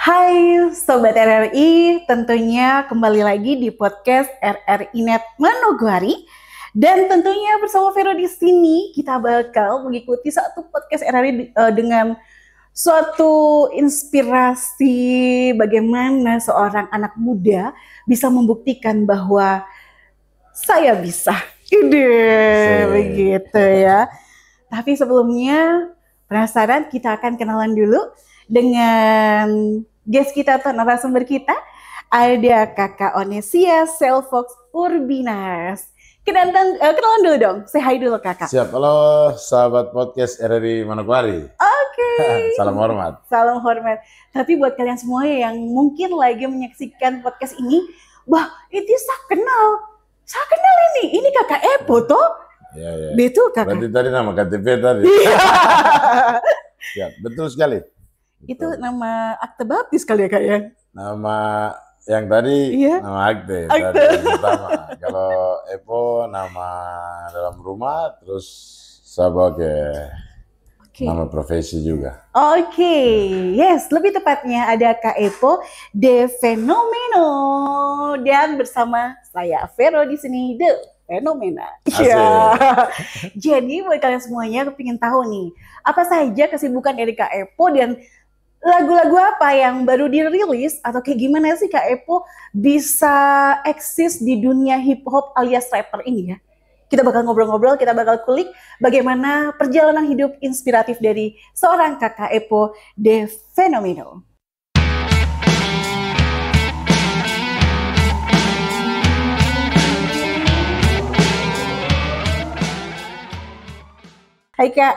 Hai Sobat RRI, tentunya kembali lagi di podcast RRI Net Manokwari. Dan tentunya bersama Vero di sini kita bakal mengikuti satu podcast RRI dengan suatu inspirasi bagaimana seorang anak muda bisa membuktikan bahwa saya bisa. Begitu ya. Tapi sebelumnya penasaran, kita akan kenalan dulu dengan guest kita atau narasumber kita. Ada Kakak Onesia Selfox Urbinas. Kenalan dulu dong, say hi dulu Kakak. Siap, halo sahabat podcast RRI Manokwari. Oke. Salam hormat. Salam hormat. Tapi buat kalian semua yang mungkin lagi menyaksikan podcast ini, wah itu saya kenal ini Kakak Epo toh? Ya. Betul Kakak. Berarti tadi nama KTP tadi. Siap, betul sekali. Itu nama akte baptis kali ya Kak ya? Nama yang tadi nama akte. Tadi pertama. Kalau Epo nama dalam rumah, terus saya bawa ke nama profesi juga. Oke, yes, lebih tepatnya ada Kak Epo The Fenomeno dan bersama saya Vero di sini The Fenomena. Ya. Jadi buat kalian semuanya, aku pengen tahu nih, apa saja kesibukan dari Kak Epo dan lagu-lagu apa yang baru dirilis atau kayak gimana sih Kak Epo bisa eksis di dunia hip hop alias rapper ini ya? Kita bakal ngobrol-ngobrol, kita bakal kulik bagaimana perjalanan hidup inspiratif dari seorang Kakak Epo The Fenomeno. Hai Kak,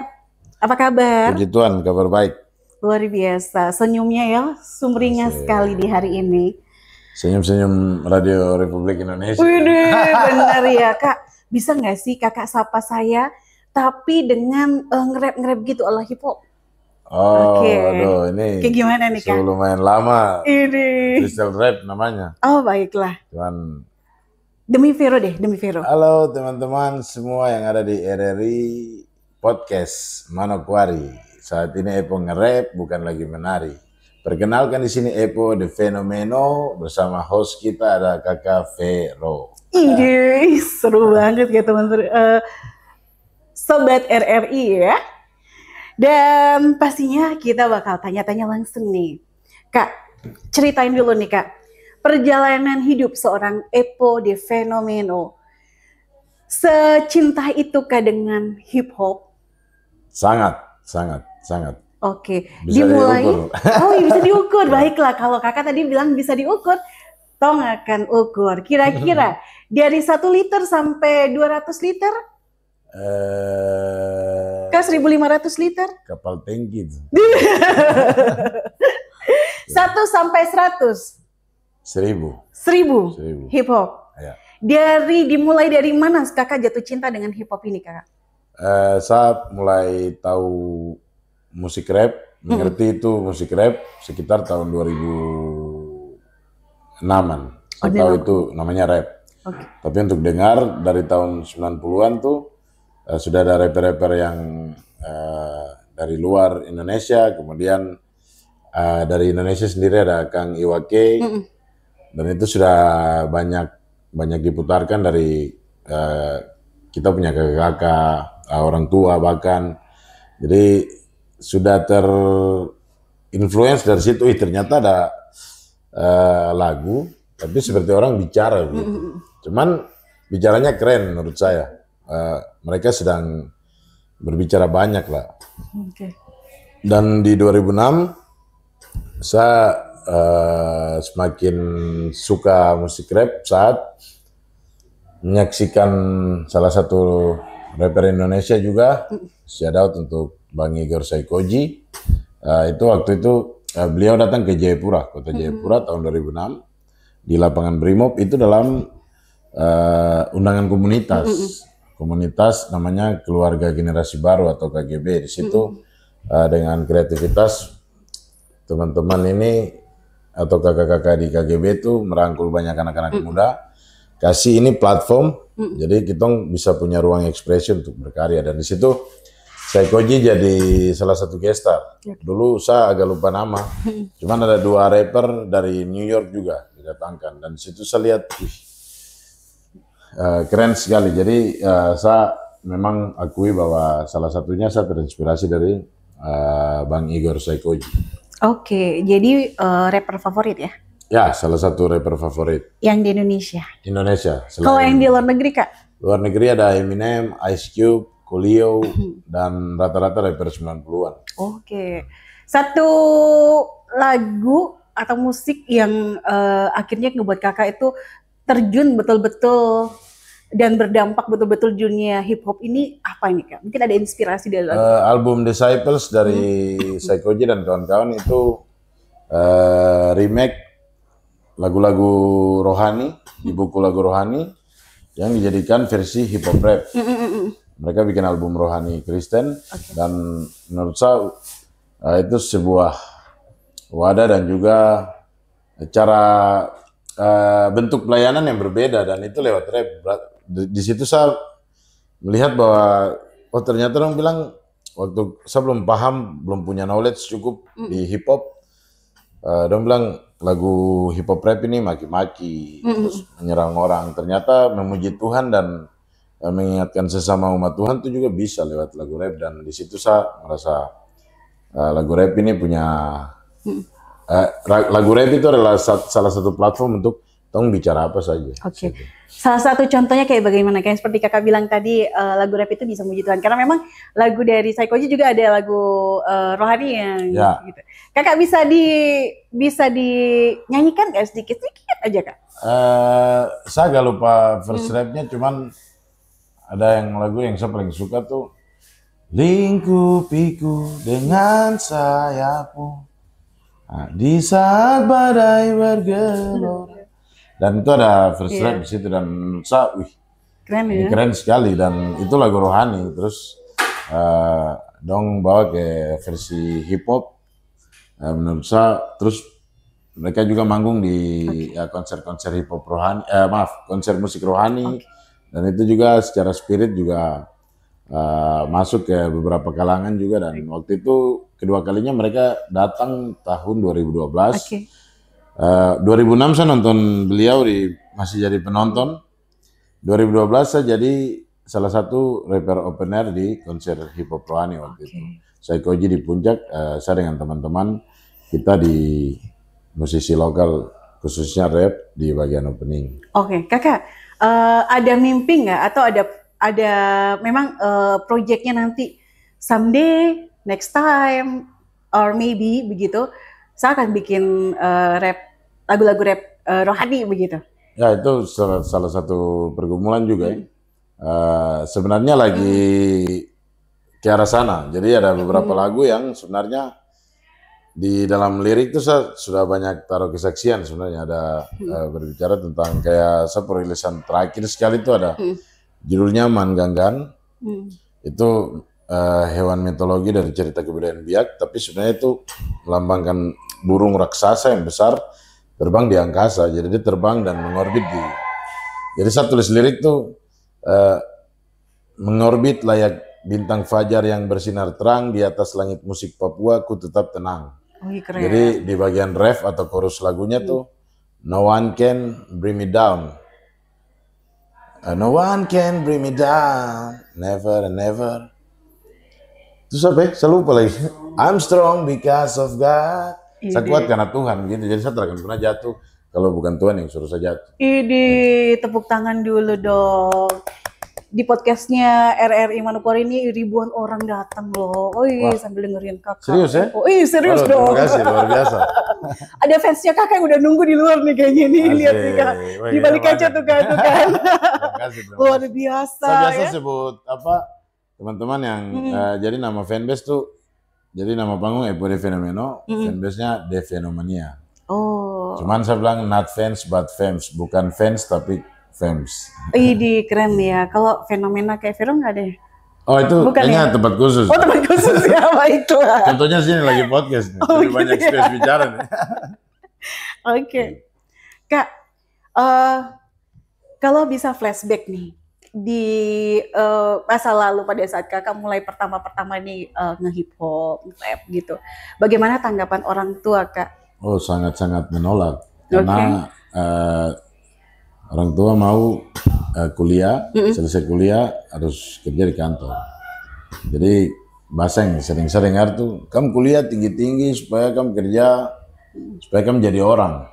apa kabar? Puji Tuhan, kabar baik. Luar biasa, senyumnya ya sumringah sekali di hari ini. Senyum-senyum Radio Republik Indonesia. Widih, benar ya Kak. Bisa nggak sih Kakak sapa saya, tapi dengan nge-rap gitu ala hip hop? Aduh, ini kayak gimana nih Kak? lumayan lama. Ini Freestyle rap namanya. Oh baiklah. Cuman demi Vero deh, demi Vero. Halo teman-teman semua yang ada di RRI Podcast Manokwari. Saat ini Epo nge-rap, bukan lagi menari. Perkenalkan di sini Epo The Fenomeno, bersama host kita ada Kakak Vero. Ih, seru banget ya teman-teman. Sobat RRI ya. Dan pastinya kita bakal tanya-tanya langsung nih. Kak, ceritain dulu nih Kak. Perjalanan hidup seorang Epo The Fenomeno. Secinta itukah dengan hip hop? Sangat. Oke, bisa dimulai. diukur. Oh, bisa diukur. Baiklah, kalau Kakak tadi bilang bisa diukur, tong akan ukur. Kira-kira dari 1 liter sampai 200 liter? Ke 1.500 liter? Kapal tangki. 1 sampai 100? 1.000 hip hop. Ya. Dimulai dari mana Kakak jatuh cinta dengan hip hop ini Kakak? Saya mulai tahu musik rap, mengerti itu musik rap sekitar tahun 2006-an. Saya tahu itu namanya rap. Okay. Tapi untuk dengar dari tahun 90-an tuh sudah ada rapper-rapper yang dari luar Indonesia, kemudian dari Indonesia sendiri ada Kang Iwake, dan itu sudah banyak diputarkan dari kita punya kakak-kakak, orang tua bahkan. Jadi sudah terinfluence dari situ. Ternyata ada lagu, tapi seperti orang bicara gitu. Cuman bicaranya keren menurut saya. Mereka sedang berbicara banyak lah. Okay. Dan di 2006 saya semakin suka musik rap saat menyaksikan salah satu rapper Indonesia juga, shout out untuk Bang Igor Saikoji. Itu waktu itu beliau datang ke Jayapura, kota Jayapura tahun 2006 di lapangan Brimob, itu dalam undangan komunitas namanya Keluarga Generasi Baru atau KGB. Di situ dengan kreativitas teman-teman ini atau kakak-kakak di KGB itu merangkul banyak anak-anak muda, kasih ini platform, jadi kita bisa punya ruang ekspresi untuk berkarya. Dan di situ Saikoji jadi salah satu gestar. Dulu saya agak lupa nama. Cuman ada 2 rapper dari New York juga didatangkan. Dan situ saya lihat, keren sekali. Jadi saya memang akui bahwa salah satunya saya terinspirasi dari Bang Igor Saikoji. Oke, jadi rapper favorit ya? Ya, salah satu rapper favorit. Yang di Indonesia? Indonesia. Kalau yang di luar negeri, Kak? Luar negeri ada Eminem, Ice Cube, Coolio, dan rata-rata rapper 90-an. Oke. Satu lagu atau musik yang akhirnya ngebuat kakak itu terjun betul-betul dan berdampak betul-betul dunia hip hop ini apa ini, Kak? Mungkin ada inspirasi dari lagu? Album Disciples dari Saikoji dan kawan-kawan itu remake lagu-lagu rohani, di buku lagu rohani yang dijadikan versi hip hop rap. Mereka bikin album rohani Kristen, dan menurut saya itu sebuah wadah dan juga cara bentuk pelayanan yang berbeda, dan itu lewat rap. Di situ saya melihat bahwa ternyata orang bilang, waktu saya belum paham, belum punya knowledge cukup di hip hop, orang bilang lagu hip hop rap ini maki-maki, terus menyerang orang. Ternyata memuji Tuhan dan mengingatkan sesama umat Tuhan itu juga bisa lewat lagu rap, dan di situ saya merasa lagu rap ini punya lagu rap itu adalah salah satu platform untuk tong bicara apa saja. Oke. Salah satu contohnya kayak bagaimana? Kayak seperti kakak bilang tadi, lagu rap itu bisa memuji Tuhan, karena memang lagu dari Saikoji juga ada lagu rohani yang gitu. Kakak bisa dinyanyikan nggak sedikit aja, Kak? Saya agak lupa verse rapnya, cuman ada yang lagu yang saya paling suka tuh, lingkupiku dengan sayapmu di saat badai bergelora. Dan itu ada verse rap di situ, dan menurut saya, keren ya? Keren sekali, dan itu lagu rohani. Terus dong bawa ke versi hip hop, menurut saya. Terus mereka juga manggung di konser-konser hip hop rohani, konser musik rohani. Dan itu juga secara spirit juga masuk ke beberapa kalangan juga, dan waktu itu kedua kalinya mereka datang tahun 2012. 2006 saya nonton beliau masih jadi penonton. 2012 saya jadi salah satu rapper open air di konser hip hop rohani waktu itu. Saikoji di puncak, saya dengan teman-teman kita di musisi lokal khususnya rap di bagian opening. Oke, Kakak. Ada mimpi nggak, atau ada memang proyeknya nanti someday, next time, or maybe begitu, saya akan bikin lagu-lagu rap rohani begitu? Ya, itu salah satu pergumulan juga. Sebenarnya lagi ke arah sana. Jadi ada beberapa lagu yang sebenarnya di dalam lirik itu saya sudah banyak taruh kesaksian. Sebenarnya ada berbicara tentang, kayak saya perilisan terakhir sekali itu ada judulnya Manganggan. Itu hewan mitologi dari cerita kebudayaan Biak, tapi sebenarnya itu melambangkan burung raksasa yang besar terbang di angkasa. Jadi dia terbang dan mengorbit jadi saya tulis lirik tuh, mengorbit layak bintang fajar yang bersinar terang di atas langit musik Papua, ku tetap tenang. Jadi di bagian ref atau chorus lagunya tuh, no one can bring me down, no one can bring me down, never and never. Terus apa ya? Saya lupa lagi. I'm strong because of God. Saya kuat karena Tuhan gitu. Jadi saya tidak akan pernah jatuh kalau bukan Tuhan yang suruh saya jatuh. Tepuk tangan dulu dong. Di podcastnya RRI Manokwari ini ribuan orang datang loh. Sambil dengerin kakak. Serius ya? Serius dong. Terima kasih, luar biasa. Ada fansnya kakak yang udah nunggu di luar nih kayaknya nih. Lihat nih kak. Di balik kaca tuh kan. Luar biasa. Saya biasa sebut teman-teman yang jadi nama fanbase tuh, jadi nama panggung Epo De Fenomeno, fanbase-nya De Fenomania. Cuman saya bilang not fans but fans, bukan fans tapi fans. Keren ya. Kalau fenomena kayak Vero nggak deh? Itu kayaknya tempat khusus. Tempat khusus ya, baiklah. Contohnya sini lagi podcast nih, jadi banyak space bicara nih. Kak, kalau bisa flashback nih, di masa lalu pada saat kakak mulai pertama-pertama nih nge-hip hop, rap gitu. Bagaimana tanggapan orang tua kak? Oh, sangat-sangat menolak Oke. karena orang tua mau kuliah, selesai kuliah harus kerja di kantor. Jadi bahasa yang sering-sering dengar tuh, kamu kuliah tinggi-tinggi supaya kamu kerja, supaya kamu jadi orang.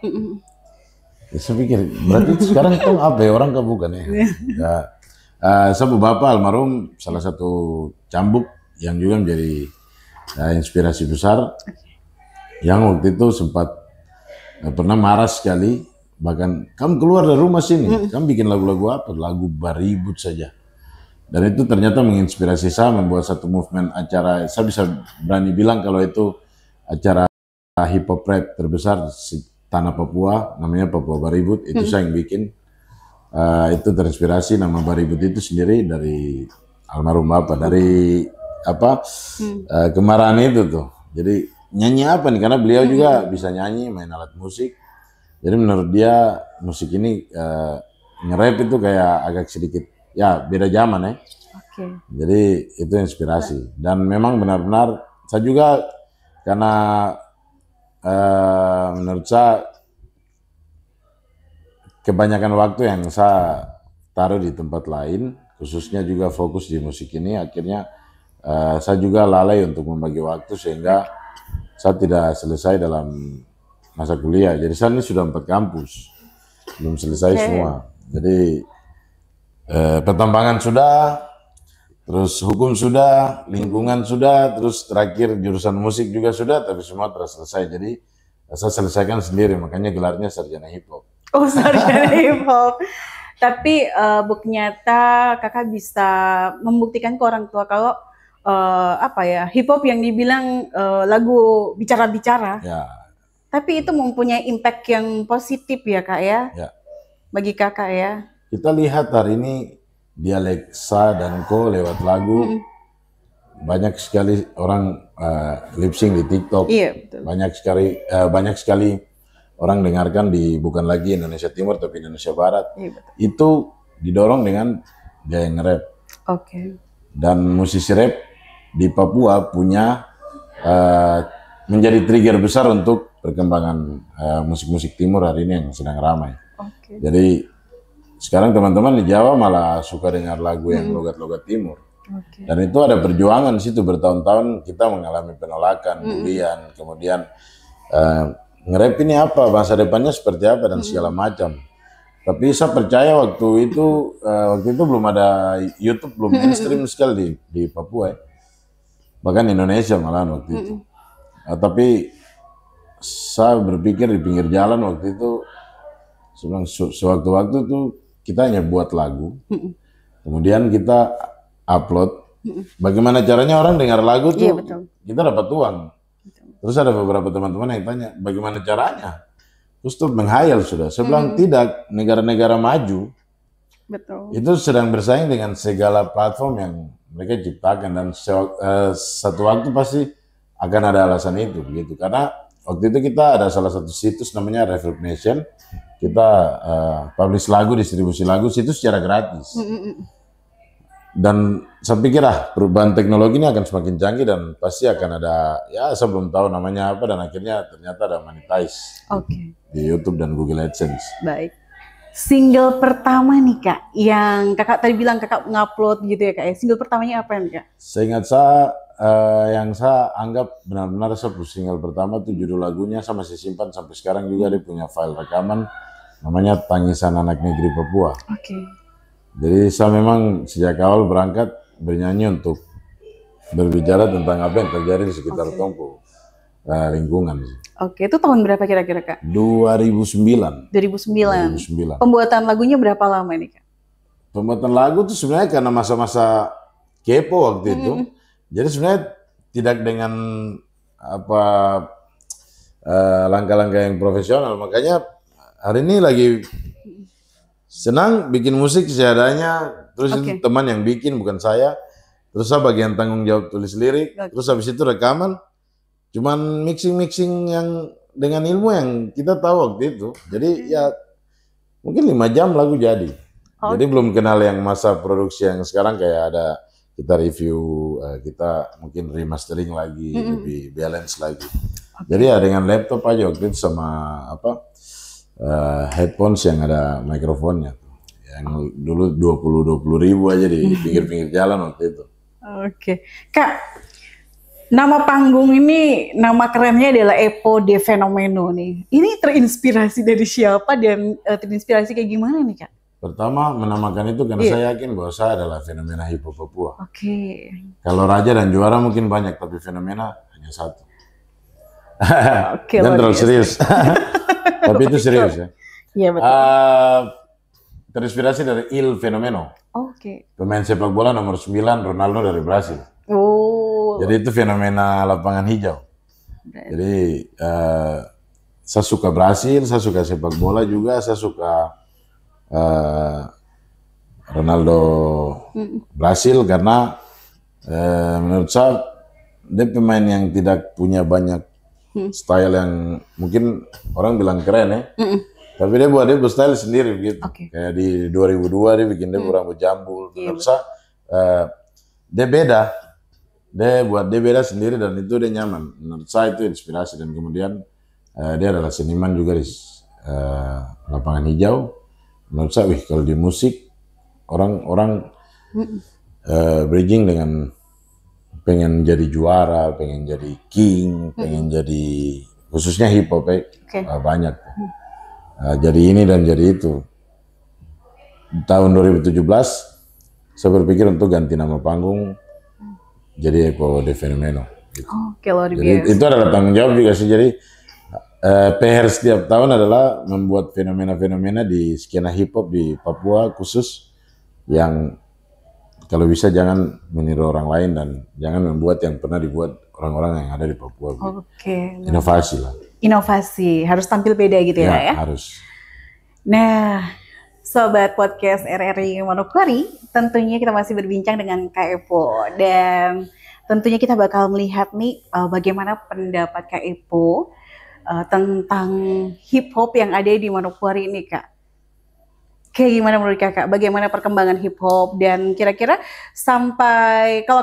Ya, saya pikir berarti sekarang kamu apa ya, orang kamu bukan ya? Ya, saya bapak almarhum salah satu cambuk yang juga menjadi inspirasi besar, yang waktu itu sempat pernah marah sekali, bahkan kamu keluar dari rumah sini, kamu bikin lagu-lagu apa? Lagu baribut saja. Dan itu ternyata menginspirasi saya membuat satu movement acara, saya bisa berani bilang kalau itu acara hip hop rap terbesar di tanah Papua, namanya Papua Baribut, itu saya yang bikin. Itu terinspirasi nama Baribut itu sendiri dari almarhum bapak, dari apa kemarahan itu tuh. Jadi nyanyi apa nih, karena beliau juga bisa nyanyi, main alat musik. Jadi menurut dia musik ini nge-rap itu kayak agak sedikit ya beda zaman ya. Oke. Jadi itu inspirasi, dan memang benar-benar saya juga karena menurut saya kebanyakan waktu yang saya taruh di tempat lain, khususnya juga fokus di musik ini, akhirnya saya juga lalai untuk membagi waktu sehingga saya tidak selesai dalam masa kuliah. Jadi saya ini sudah 4 kampus, belum selesai semua. Jadi pertambangan sudah, terus hukum sudah, lingkungan sudah, terus terakhir jurusan musik juga sudah, tapi semua telah selesai. Jadi saya selesaikan sendiri, makanya gelarnya sarjana hip hop. Oh, sarjana hip hop. Tapi bukti nyata kakak bisa membuktikan ke orang tua kalau apa ya, hip hop yang dibilang lagu bicara-bicara. Ya. Tapi itu mempunyai impact yang positif ya kak ya, bagi kakak ya. Kita lihat hari ini dialek Sa dan Ko lewat lagu, banyak sekali orang lip sync di TikTok. Iya, betul. Banyak sekali orang dengarkan di bukan lagi Indonesia Timur tapi Indonesia Barat. Iya, betul. Itu didorong dengan gaya nge-rap. Oke. Dan musisi rap di Papua punya menjadi trigger besar untuk perkembangan musik-musik timur hari ini yang sedang ramai. Oke. Jadi sekarang teman-teman di Jawa malah suka dengar lagu yang logat-logat timur. Oke. Dan itu ada perjuangan di situ, bertahun-tahun kita mengalami penolakan, bulian, kemudian nge-rap ini apa, masa depannya seperti apa dan segala macam. Tapi saya percaya waktu itu belum ada YouTube, belum mainstream sekali di Papua ya. Bahkan Indonesia malahan waktu itu. Tapi saya berpikir di pinggir jalan waktu itu, sewaktu-waktu tuh kita hanya buat lagu, kemudian kita upload. Bagaimana caranya orang dengar lagu tuh, kita dapat uang. Terus ada beberapa teman-teman yang tanya, bagaimana caranya? Terus tuh menghayal sudah. Saya bilang tidak, negara-negara maju itu sedang bersaing dengan segala platform yang mereka ciptakan, dan satu waktu pasti akan ada alasan itu, begitu. Karena waktu itu kita ada salah satu situs namanya Reverb Nation. Kita publish lagu, distribusi lagu, situs secara gratis. Dan saya pikir perubahan teknologi ini akan semakin canggih dan pasti akan ada, ya saya belum tahu namanya apa, dan akhirnya ternyata ada monetize di YouTube dan Google AdSense. Baik. Single pertama nih kak, yang kakak tadi bilang kakak ngupload gitu ya kak ya. Single pertamanya apa nih kak? Seingat saya, yang saya anggap benar-benar single pertama itu judul lagunya saya masih simpan sampai sekarang juga, dia punya file rekaman, namanya Tangisan Anak Negeri Papua. Jadi saya memang sejak awal berangkat bernyanyi untuk berbicara tentang apa yang terjadi di sekitar Tongpo, lingkungan. Oke, itu tahun berapa kira-kira kak? 2009. 2009. Pembuatan lagunya berapa lama nih kak? Pembuatan lagu itu sebenarnya karena masa-masa kepo waktu itu. Jadi sebenarnya tidak dengan apa langkah-langkah yang profesional. Makanya hari ini lagi senang bikin musik seadanya, terus itu teman yang bikin, bukan saya. Terus saya bagian tanggung jawab tulis lirik, terus habis itu rekaman. Cuman mixing-mixing yang dengan ilmu yang kita tahu waktu itu. Jadi ya mungkin 5 jam lagu jadi. Jadi belum kenal yang masa produksi yang sekarang kayak ada kita review, kita mungkin remastering lagi, lebih balance lagi. Jadi ya dengan laptop aja waktu itu sama headphones yang ada mikrofonnya. Yang dulu 20 ribu aja di pinggir-pinggir jalan waktu itu. Oke. Kak, nama panggung ini, nama kerennya adalah Epo De Fenomeno nih. Ini terinspirasi dari siapa dan terinspirasi kayak gimana nih Kak? Pertama menamakan itu karena saya yakin bahwa saya adalah fenomena hip hop Papua. Oke. Kalau raja dan juara mungkin banyak, tapi fenomena hanya satu. Oke, Dan terlalu serius. Tapi itu serius ya. Iya betul. Terinspirasi dari Il Fenomeno. Oke. Pemain sepak bola nomor 9 Ronaldo dari Brasil. Oh. Jadi itu fenomena lapangan hijau. Jadi saya suka Brasil, saya suka sepak bola juga, saya suka Ronaldo Brasil karena menurut saya dia pemain yang tidak punya banyak style yang mungkin orang bilang keren ya. Tapi dia buat style sendiri begitu. Kayak di 2002 dia bikin dia rambut jambul. Menurut saya dia beda. Dia beda sendiri dan itu dia nyaman. Menurut saya itu inspirasi dan kemudian dia adalah seniman juga di lapangan hijau. Menurut saya, kalau di musik orang bridging dengan pengen jadi juara, pengen jadi king, pengen jadi khususnya hip hop banyak. Jadi ini dan jadi itu. Tahun 2017 saya berpikir untuk ganti nama panggung jadi Epo De Fenomeno. Gitu. Oke, luar biasa. Jadi itu adalah tanggung jawab juga sih. Jadi PR setiap tahun adalah membuat fenomena-fenomena di skena hip hop di Papua khusus yang kalau bisa jangan meniru orang lain dan jangan membuat yang pernah dibuat orang-orang yang ada di Papua. Oke. Inovasi lah. Inovasi, harus tampil beda gitu ya? Harus. Nah, Sobat Podcast RRI Manokwari, tentunya kita masih berbincang dengan Kak Epo dan tentunya kita bakal melihat nih bagaimana pendapat Kak Epo tentang hip hop yang ada di Manokwari ini Kak. Kayak gimana menurut Kakak? Bagaimana perkembangan hip hop dan kira-kira sampai kalau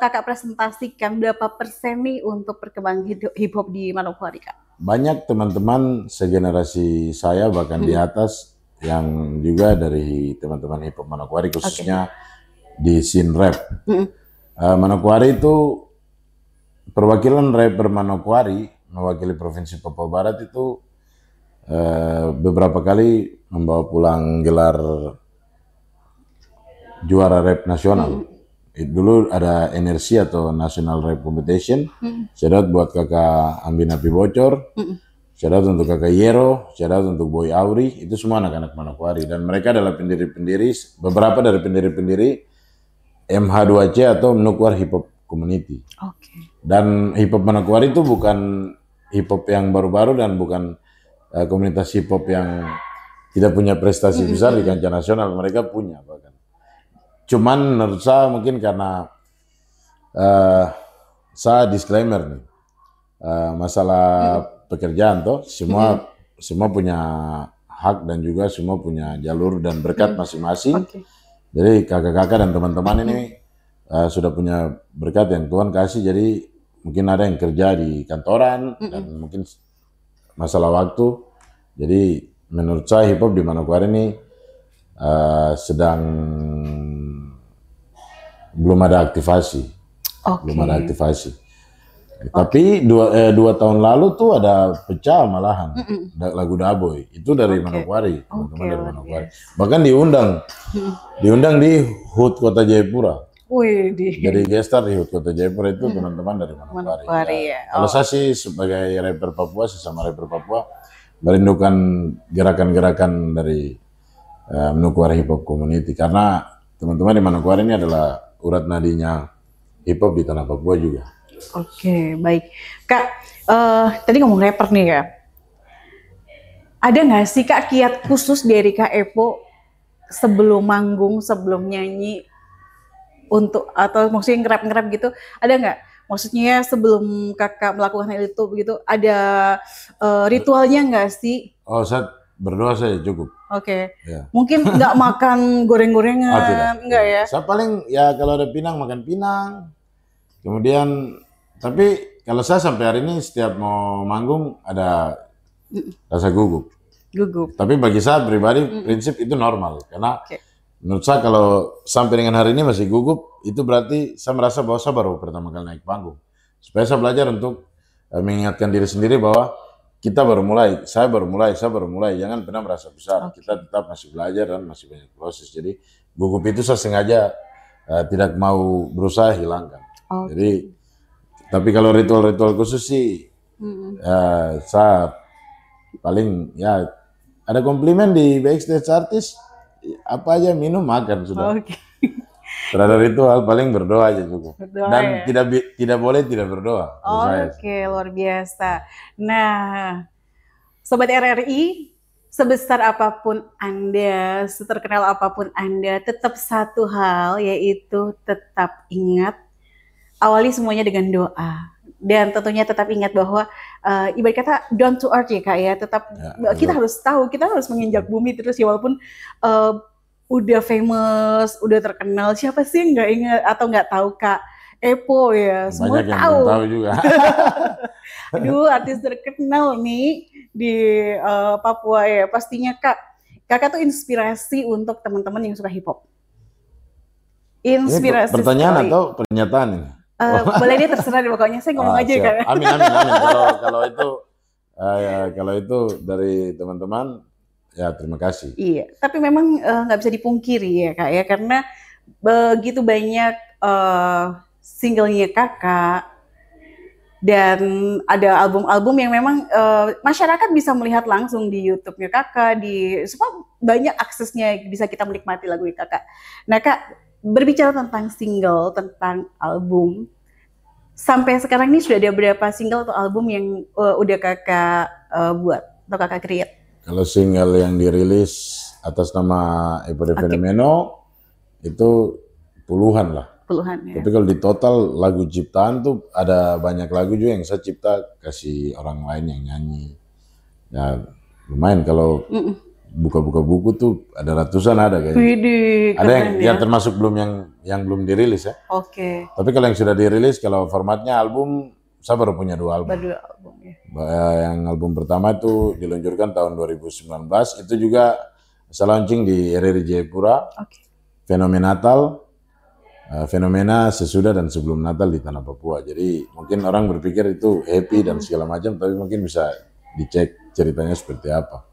kakak presentasikan berapa persen nih untuk perkembangan hip hop di Manokwari Kak? Banyak teman-teman segenerasi saya bahkan di atas yang juga dari teman-teman hip hop Manokwari khususnya di scene rap. Manokwari itu perwakilan rapper Manokwari mewakili Provinsi Papua Barat itu beberapa kali membawa pulang gelar juara rap nasional. Dulu ada NRC atau National Rap Competition. Shout buat kakak Ambi Napi Bocor, shout untuk kakak Yero, shout untuk Boy Auri, itu semua anak-anak Manokwari dan mereka adalah pendiri-pendiri, beberapa dari pendiri-pendiri MH2C atau Manokwari Hip Hop Community. Dan hip hop Manokwari itu bukan hip hop yang baru-baru dan bukan komunitas hip hop yang tidak punya prestasi besar di kancah nasional, mereka punya bahkan. Cuman menurut saya mungkin karena saya disclaimer nih, masalah pekerjaan toh semua punya hak dan juga semua punya jalur dan berkat masing-masing. Jadi kakak-kakak dan teman-teman ini sudah punya berkat yang Tuhan kasih, jadi mungkin ada yang kerja di kantoran dan mungkin masalah waktu. Jadi menurut saya hip hop di Manokwari ini sedang belum ada aktivasi. Belum ada aktivasi. Tapi dua tahun lalu tuh ada pecah malahan lagu Daboy. Itu dari Manokwari, teman-teman dari Manokwari. Bahkan diundang di HUT Kota Jayapura. Jadi gestar di HUT Kota Jayapura itu teman-teman dari Manokwari. Kalau saya sih sebagai rapper Papua, sesama rapper Papua, merindukan gerakan-gerakan dari Manokwari Hip Hop Community karena teman-teman di Manokwari ini adalah urat nadinya hip hop di tanah Papua juga. Oke, baik. Kak, tadi ngomong rapper nih ya. Ada nggak sih Kak kiat khusus dari Kak Epo sebelum manggung, sebelum nyanyi untuk atau maksudnya ngerap gitu? Ada nggak? Maksudnya sebelum Kakak melakukan hal itu begitu, ada ritualnya nggak sih? Oh, saya berdoa saja cukup. Oke. Ya. Mungkin nggak makan goreng-gorengan, tidak. enggak ya? Saya paling ya kalau ada pinang makan pinang. Kemudian tapi kalau saya sampai hari ini setiap mau manggung ada rasa gugup. Gugup. Tapi bagi saya pribadi prinsip itu normal karena Oke. menurut saya kalau sampai dengan hari ini masih gugup itu berarti saya merasa bahwa saya baru pertama kali naik panggung. Supaya saya belajar untuk mengingatkan diri sendiri bahwa kita baru mulai, saya baru mulai. Jangan pernah merasa besar. Kita tetap masih belajar dan masih banyak proses. Jadi gugup itu saya sengaja tidak mau berusaha hilangkan. Jadi, tapi kalau ritual-ritual khusus sih, saya paling ya ada komplimen di backstage artis, apa aja minum makan sudah. Terhadap ritual paling berdoa aja cukup. Dan ya? tidak boleh tidak berdoa. Oke, luar biasa. Nah, Sobat RRI, sebesar apapun Anda, seterkenal apapun Anda, tetap satu hal yaitu tetap ingat awali semuanya dengan doa. Dan tentunya tetap ingat bahwa ibarat kata down to earth ya Kak ya, tetap kita harus tahu, kita harus menginjak bumi terus ya walaupun udah famous, udah terkenal, siapa sih yang nggak ingat atau nggak tahu Kak Epo ya, semua banyak yang tahu. belum tahu juga. Aduh, artis terkenal nih di Papua ya, pastinya Kakak tuh inspirasi untuk teman-teman yang suka hip hop. Inspirasi. Ini pertanyaan sekali. Atau pernyataan ini? Boleh dia terserah pokoknya, saya ngomong aja Kak. Amin. Kalau itu dari teman-teman. Ya, terima kasih. Iya, tapi memang nggak bisa dipungkiri ya Kak ya, karena begitu banyak singlenya Kakak dan ada album-album yang memang masyarakat bisa melihat langsung di YouTube-nya Kakak, semua banyak aksesnya bisa kita menikmati lagu Kakak. Nah Kak, berbicara tentang single, tentang album, sampai sekarang ini sudah ada berapa single atau album yang udah Kakak buat atau Kakak create? Kalau single yang dirilis atas nama Epo Fenomeno itu puluhan lah. Puluhan ya. Tapi kalau di total lagu ciptaan tuh ada banyak lagu juga yang saya cipta kasih orang lain yang nyanyi. Ya lumayan kalau buka-buka buku tuh ada ratusan ada kayaknya. Widih, ada yang termasuk belum yang belum dirilis ya. Oke. Tapi kalau yang sudah dirilis kalau formatnya album saya baru punya 2 album. Baru 2 album ya. Yang album pertama itu diluncurkan tahun 2019, itu juga saya launching di RRI Jayapura. Fenomena sesudah dan sebelum Natal di Tanah Papua. Jadi mungkin orang berpikir itu happy dan segala macam, tapi mungkin bisa dicek ceritanya seperti apa.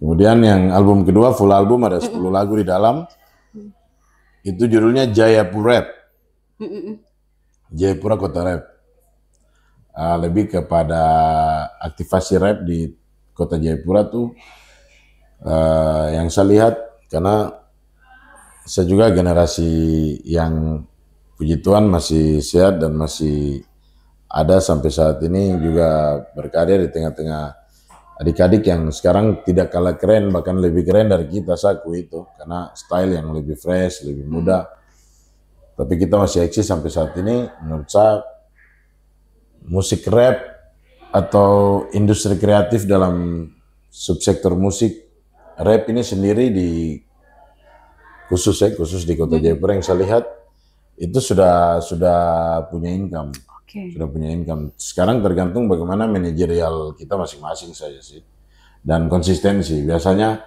Kemudian yang album kedua, full album ada 10 lagu di dalam. Itu judulnya Jayapura Rap. Jayapura Kota Rap. Lebih kepada aktivasi rap di Kota Jayapura tuh yang saya lihat karena saya juga generasi yang puji Tuhan masih sehat dan masih ada sampai saat ini juga berkarya di tengah-tengah adik-adik yang sekarang tidak kalah keren, bahkan lebih keren dari kita, saku itu karena style yang lebih fresh, lebih muda. Tapi kita masih eksis sampai saat ini. Menurut saya musik rap atau industri kreatif dalam subsektor musik rap ini sendiri khusus di Kota Jayapura yang saya lihat itu sudah punya income. Sudah punya income. Sekarang tergantung bagaimana manajerial kita masing-masing saja sih. Dan konsistensi. Biasanya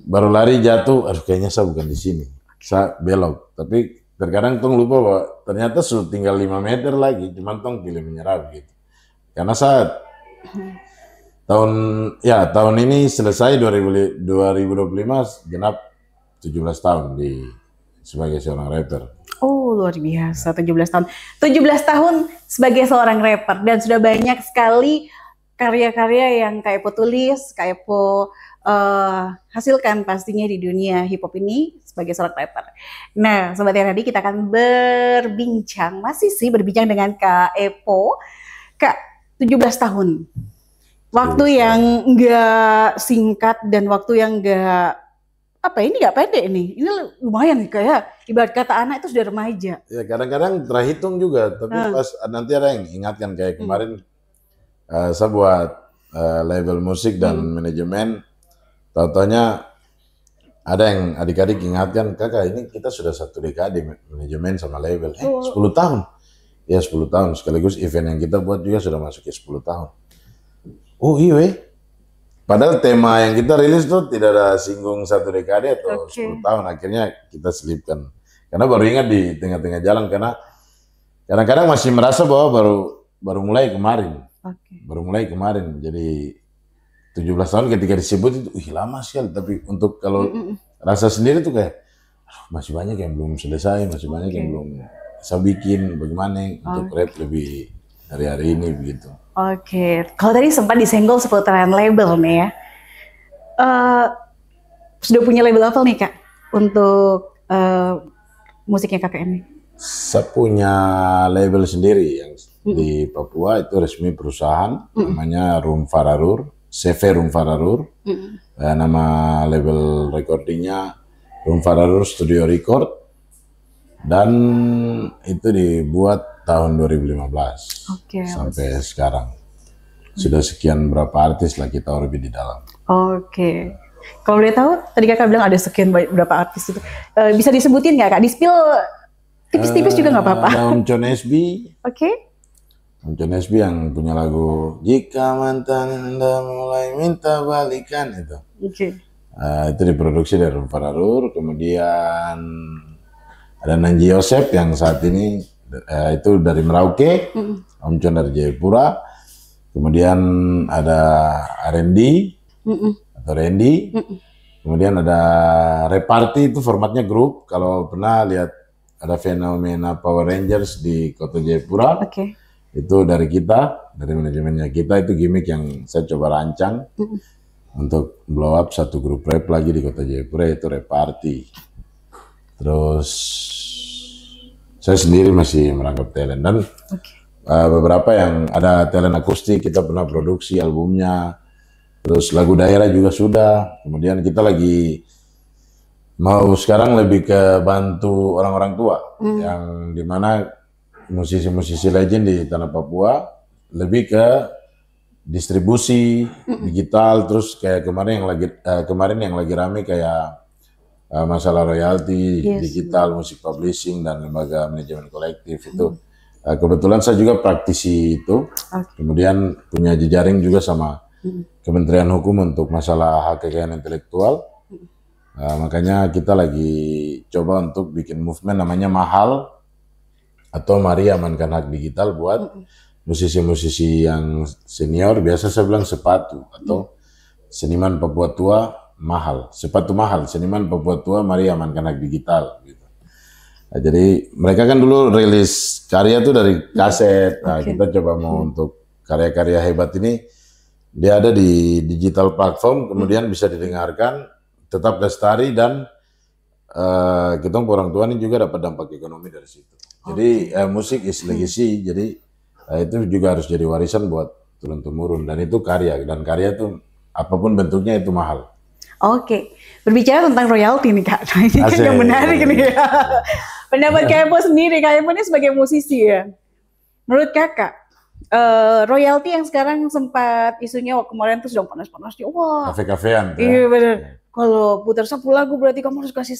baru lari jatuh, aduh kayaknya saya bukan di sini. Saya belok. Tapi terkadang tong lupa bahwa ternyata sudah tinggal 5 meter lagi, cuman tong pilih menyerah gitu. Karena saat tahun ini selesai 2025 genap 17 tahun sebagai seorang rapper. Oh luar biasa, 17 tahun. 17 tahun sebagai seorang rapper dan sudah banyak sekali karya-karya yang Kak Epo tulis, Kak Epo hasilkan pastinya di dunia hip hop ini sebagai seorang rapper. Nah, Sobat RRI, kita akan berbincang dengan Kak Epo. Kak, 17 tahun. Waktu yang enggak singkat dan waktu yang enggak enggak pendek nih. Ini lumayan kayak ibarat kata anak itu sudah remaja. Ya, kadang-kadang terhitung juga, tapi pas nanti ada yang ingatkan kayak kemarin saya buat label musik dan manajemen. Tahu-taunya ada yang adik-adik ingatkan, kakak ini kita sudah 1 dekade manajemen sama label. 10 tahun. Ya 10 tahun, sekaligus event yang kita buat juga sudah masuk ke 10 tahun. Oh iya, padahal tema yang kita rilis tuh tidak ada singgung 1 dekade atau 10 tahun. Akhirnya kita selipkan. Karena baru ingat di tengah-tengah jalan, karena kadang-kadang masih merasa bahwa baru mulai kemarin. Baru mulai kemarin, jadi 17 tahun ketika disebut itu, lama sekali. Tapi untuk kalau rasa sendiri tuh kayak, masih banyak yang belum selesai, masih banyak yang belum bisa bikin, bagaimana untuk rap lebih dari hari ini begitu. Kalau tadi sempat disenggol seputaran label nih ya, sudah punya label apa nih Kak untuk musiknya kakak ini? Saya punya label sendiri yang di Papua, itu resmi perusahaan, namanya Room Fararur, CV Room Fararur. Nama label recordingnya Room Fararur Studio Record, dan itu dibuat tahun 2015 sampai sekarang. Sudah sekian berapa artis lah kita orbit di dalam. Kalau boleh tahu, tadi kakak bilang ada sekian berapa artis itu. Bisa disebutin nggak kak? Di-spill tipis-tipis juga nggak apa-apa. Ada Om Con SB. Om Con SB yang punya lagu Jika Mantan Anda Mulai Minta Balikan itu. Itu diproduksi dari Room Fararur. Kemudian ada Nanji Yosep yang saat ini itu dari Merauke. Om Con dari Jayapura. Kemudian ada Randy. Atau Randy, kemudian ada Reparty, itu formatnya grup. Kalau pernah lihat ada fenomena Power Rangers di Kota Jayapura, itu dari kita, dari manajemennya kita, itu gimmick yang saya coba rancang untuk blow up satu grup rap lagi di Kota Jayapura, yaitu Reparty. Terus saya sendiri masih merangkap talent, dan beberapa yang ada talent akustik kita pernah produksi albumnya. Terus lagu daerah juga sudah. Kemudian kita lagi mau sekarang lebih ke bantu orang-orang tua, yang dimana musisi-musisi legend di tanah Papua lebih ke distribusi digital. Terus kayak kemarin yang lagi rame kayak masalah royalti digital, musik publishing, dan lembaga manajemen kolektif itu. Kebetulan saya juga praktisi itu. Kemudian punya jejaring juga sama Kementerian Hukum untuk masalah hak kekayaan intelektual. Makanya kita lagi coba untuk bikin movement namanya MAHAL, atau Mari Amankan Hak Digital, buat musisi-musisi yang senior. Biasa saya bilang sepatu, atau seniman Papua tua mahal, sepatu mahal, seniman Papua tua Mari Amankan Hak Digital gitu. Jadi mereka kan dulu rilis karya tuh dari kaset. Kita coba mau untuk karya-karya hebat ini, dia ada di digital platform, kemudian bisa didengarkan, tetap lestari, dan kita orang tua ini juga dapat dampak ekonomi dari situ. Jadi musik is legacy, jadi itu juga harus jadi warisan buat turun-temurun, dan itu karya, dan karya itu apapun bentuknya itu mahal. Berbicara tentang royalti nih Kak, ini kan yang menarik nih ya. Pendapat Kak Epo sendiri, Kak Epo ini sebagai musisi ya, menurut kakak, royalti yang sekarang sempat isunya kemarin tuh sedang panas-panasnya, kafe-kafean. Iya benar. Kalau putar 10 lagu berarti kamu harus kasih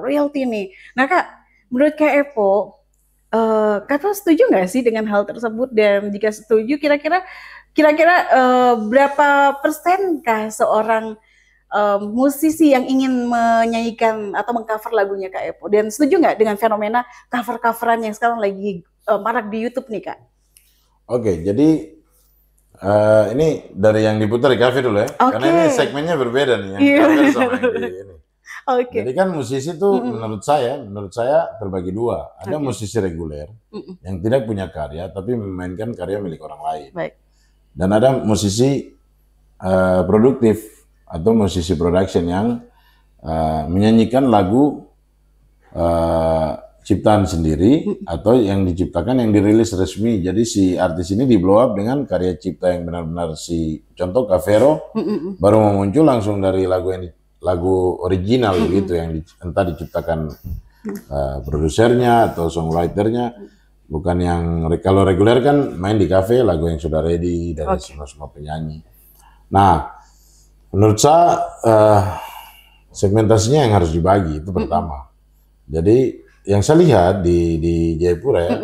royalti nih. Nah Kak, menurut Kak Epo, Kakak setuju nggak sih dengan hal tersebut? Dan jika setuju, kira-kira berapa persenkah seorang musisi yang ingin menyanyikan atau mengcover lagunya Kak Epo? Dan setuju nggak dengan fenomena cover-coveran yang sekarang lagi marak di YouTube nih Kak? Jadi ini dari yang diputar di kafe dulu ya, karena ini segmennya berbeda nih yang cover sama yang di ini. Jadi kan musisi tuh menurut saya terbagi dua. Ada musisi reguler yang tidak punya karya tapi memainkan karya milik orang lain. Dan ada musisi produktif atau musisi production yang menyanyikan lagu ciptaan sendiri atau yang diciptakan, yang dirilis resmi. Jadi si artis ini di blow up dengan karya cipta yang benar-benar contoh Kavero baru mau muncul langsung dari lagu original gitu, yang entah diciptakan produsernya atau songwriternya. Bukan yang kalau reguler kan main di kafe lagu yang sudah ready dari semua penyanyi. Nah, menurut saya segmentasinya yang harus dibagi itu pertama. Jadi yang saya lihat di Jayapura ya,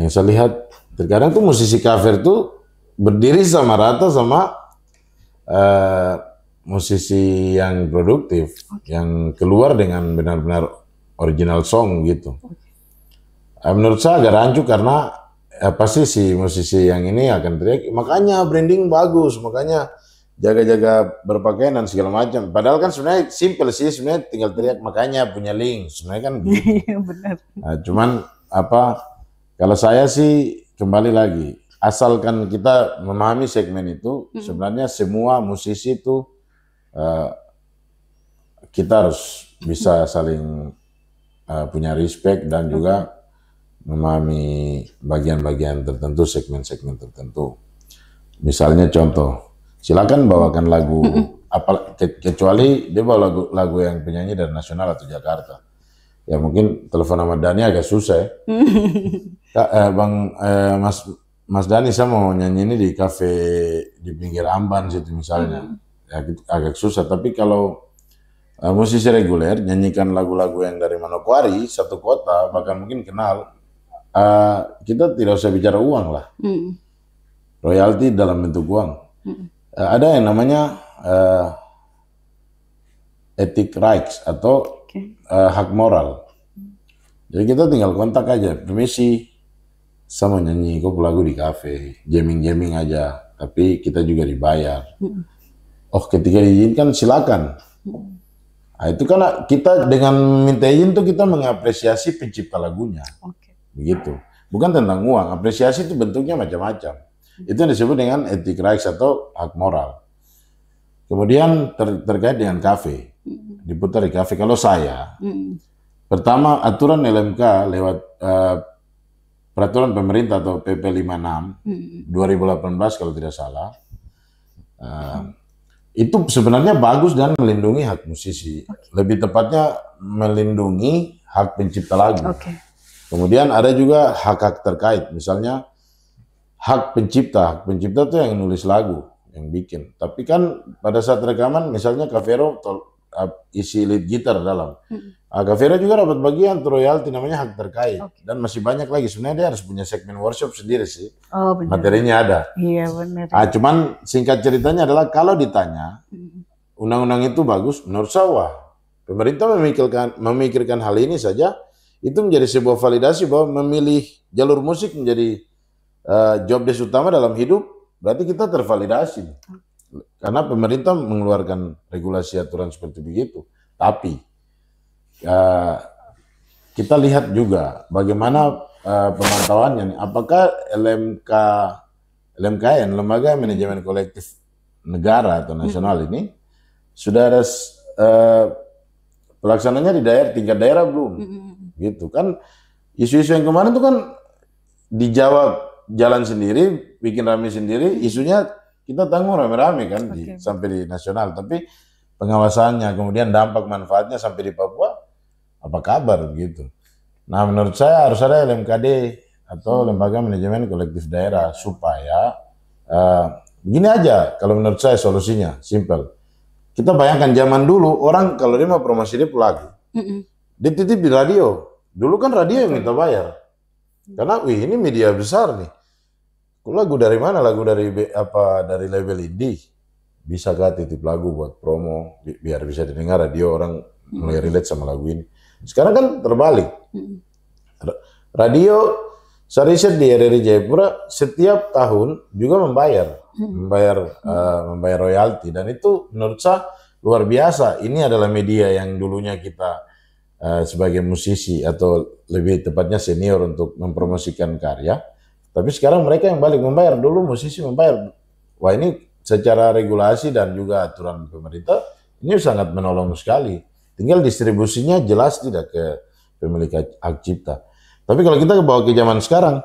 yang saya lihat terkadang tuh musisi cover tuh berdiri sama rata sama musisi yang produktif, yang keluar dengan benar-benar original song gitu. Menurut saya agak rancu karena pasti si musisi yang ini akan teriak, makanya branding bagus, makanya jaga-jaga berpakaian dan segala macam. Padahal kan sebenarnya simple sih, sebenarnya tinggal teriak makanya punya link, sebenarnya kan begitu. Benar. Nah, cuman kalau saya sih kembali lagi, asalkan kita memahami segmen itu, sebenarnya semua musisi itu kita harus bisa saling punya respect dan juga memahami bagian-bagian tertentu, segmen-segmen tertentu. Misalnya contoh, silakan bawakan lagu kecuali dia bawa lagu yang penyanyi dari nasional atau Jakarta. Ya mungkin telepon sama Dani agak susah ya. Mas Dani, saya mau nyanyi ini di kafe di pinggir Amban situ misalnya. Ya, agak susah, tapi kalau musisi reguler nyanyikan lagu-lagu yang dari Manokwari, satu kota, bahkan mungkin kenal, kita tidak usah bicara uang lah. Royalti dalam bentuk uang. Ada yang namanya ethic rights atau hak moral. Jadi kita tinggal kontak aja, permisi, saya mau nyanyi kok lagu di kafe, jamming-jamming aja, tapi kita juga dibayar. Oh, ketika diizinkan silakan. Nah, itu kan kita dengan minta izin tuh kita mengapresiasi pencipta lagunya. Begitu. Bukan tentang uang, apresiasi itu bentuknya macam-macam. Itu yang disebut dengan ethic rights atau hak moral. Kemudian terkait dengan kafe, diputar di kafe. Kalau saya, pertama aturan LMK lewat peraturan pemerintah atau PP 56 2018 kalau tidak salah, itu sebenarnya bagus dan melindungi hak musisi. Lebih tepatnya melindungi hak pencipta lagu. Kemudian ada juga hak-hak terkait, misalnya hak pencipta. Hak pencipta itu yang nulis lagu, yang bikin. Tapi kan pada saat rekaman, misalnya Kak Vero isi lead gitar dalam. Kak Vero juga dapat bagian royalti namanya hak terkait. Dan masih banyak lagi. Sebenarnya dia harus punya segmen workshop sendiri sih. Materinya ada. Iya benar. Cuman singkat ceritanya adalah kalau ditanya undang-undang itu bagus, menurut saya pemerintah memikirkan hal ini saja itu menjadi sebuah validasi bahwa memilih jalur musik menjadi job desk utama dalam hidup, berarti kita tervalidasi. Karena pemerintah mengeluarkan regulasi aturan seperti begitu. Tapi kita lihat juga bagaimana pemantauannya. Apakah LMKN, Lembaga Manajemen Kolektif Negara atau Nasional ini sudah ada pelaksananya di tingkat daerah belum? Gitu kan. Isu-isu yang kemarin itu kan dijawab jalan sendiri, bikin rame sendiri, isunya kita tanggung rame-rame kan sampai di nasional, tapi pengawasannya, kemudian dampak manfaatnya sampai di Papua, apa kabar begitu. Nah menurut saya harus ada LMKD atau Lembaga Manajemen Kolektif Daerah supaya begini aja kalau menurut saya solusinya, simple. Kita bayangkan zaman dulu orang kalau dia mau promosi dia lagu, dia titip di radio. Dulu kan radio yang minta bayar, karena ini media besar nih. Lagu dari mana? Lagu dari dari label indie. Bisa gak titip lagu buat promo biar bisa didengar radio, orang mulai relate sama lagu ini. Sekarang kan terbalik. Radio, saya riset di RRI Jayapura setiap tahun juga membayar royalti, dan itu menurut saya luar biasa. Ini adalah media yang dulunya kita sebagai musisi atau lebih tepatnya senior untuk mempromosikan karya. Tapi sekarang mereka yang balik membayar, dulu musisi membayar. Wah ini secara regulasi dan juga aturan pemerintah, ini sangat menolong sekali. Tinggal distribusinya jelas tidak ke pemilik hak cipta. Tapi kalau kita bawa ke zaman sekarang,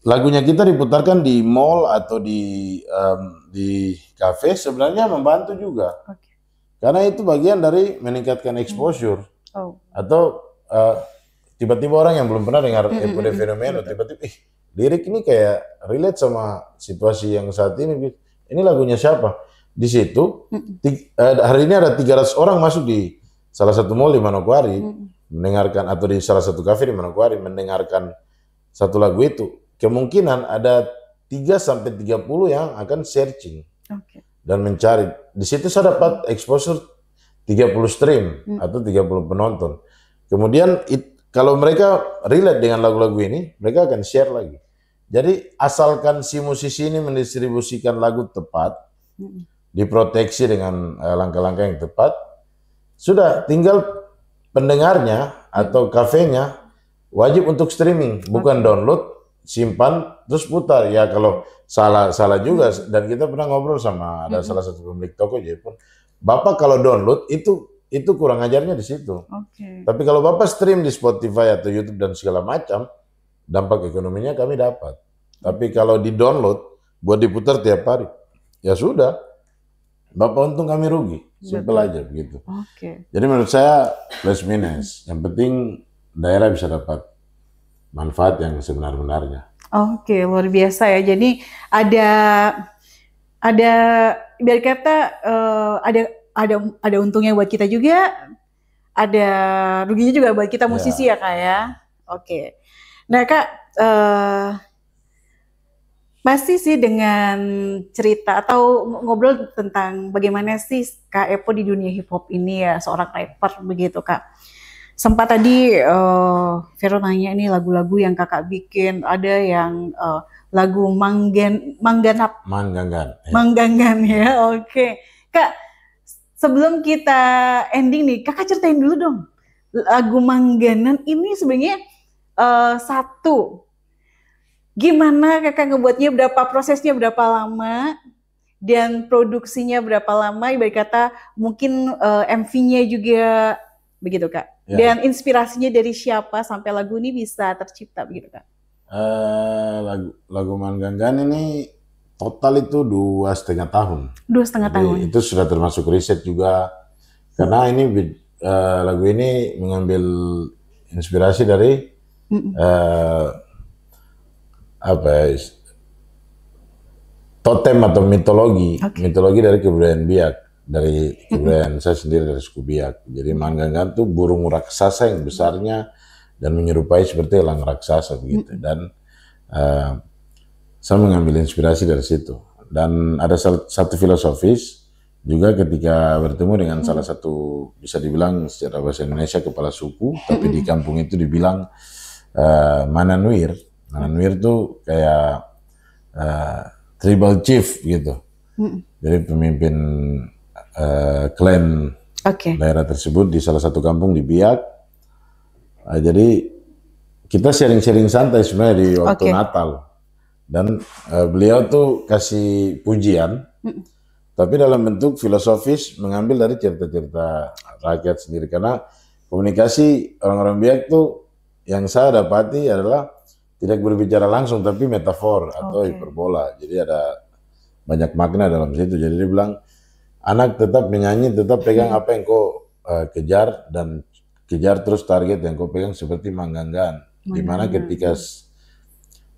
lagunya kita diputarkan di mall atau di kafe, sebenarnya membantu juga. Karena itu bagian dari meningkatkan exposure. Atau tiba-tiba orang yang belum pernah dengar Epo de Fenomeno, tiba-tiba, lirik ini kayak relate sama situasi yang saat ini. Ini lagunya siapa? Di situ, hari ini ada 300 orang masuk di salah satu mall di Manokwari, mendengarkan, atau di salah satu kafe di Manokwari, mendengarkan satu lagu itu. Kemungkinan ada 3-30 yang akan searching dan mencari. Di situ saya dapat exposure 30 stream atau 30 penonton. Kemudian kalau mereka relate dengan lagu-lagu ini, mereka akan share lagi. Jadi asalkan si musisi ini mendistribusikan lagu tepat, diproteksi dengan langkah-langkah yang tepat, sudah tinggal pendengarnya atau kafenya wajib untuk streaming, bukan download, simpan, terus putar. Ya kalau salah juga, dan kita pernah ngobrol sama ada salah satu pemilik toko Jepun, Bapak kalau download itu kurang ajarnya di situ. Tapi kalau Bapak stream di Spotify atau YouTube dan segala macam, dampak ekonominya kami dapat. Tapi kalau di download buat diputar tiap hari, ya sudah, Bapak untung kami rugi. Simpel aja begitu. Jadi menurut saya plus minus. Yang penting daerah bisa dapat manfaat yang sebenar-benarnya. Luar biasa ya. Jadi ada biar kata ada untungnya buat kita juga, ada ruginya juga buat kita musisi ya Kak ya. Nah Kak, pasti sih dengan cerita atau ngobrol tentang bagaimana sih Kak Epo di dunia hip hop ini ya, seorang rapper begitu Kak. Sempat tadi Vero nanya ini lagu-lagu yang kakak bikin, ada yang lagu Manggangan ya. Kak, sebelum kita ending nih, kakak ceritain dulu dong, lagu Mangganan ini sebenarnya gimana kakak ngebuatnya, berapa prosesnya, berapa lama, dan produksinya berapa lama, ibarat kata mungkin MV-nya juga begitu Kak. Dan inspirasinya dari siapa sampai lagu ini bisa tercipta begitu Kak? Lagu Manggangan ini total itu 2,5 tahun. 2,5 tahun. Itu sudah termasuk riset juga, karena ini lagu ini mengambil inspirasi dari totem atau mitologi dari kebudayaan Biak, dari kebudayaan saya sendiri, dari suku Biak. Jadi Manggangan itu burung raksasa yang besarnya dan menyerupai seperti elang raksasa begitu. Dan saya mengambil inspirasi dari situ. Dan ada satu filosofis juga ketika bertemu dengan salah satu, bisa dibilang secara bahasa Indonesia kepala suku, tapi di kampung itu dibilang Mananwir. Mananwir itu kayak tribal chief gitu. Jadi pemimpin klan daerah tersebut di salah satu kampung di Biak. Jadi kita sharing-sharing santai sebenarnya di waktu Natal. Dan beliau tuh kasih pujian, tapi dalam bentuk filosofis, mengambil dari cerita-cerita rakyat sendiri. Karena komunikasi orang-orang Biak tuh yang saya dapati adalah tidak berbicara langsung, tapi metafor atau hiperbola. Jadi ada banyak makna dalam situ. Jadi dia bilang, anak tetap menyanyi, tetap pegang apa yang kau kejar, dan kejar terus target yang kau pegang seperti Manggangan. Dimana ketika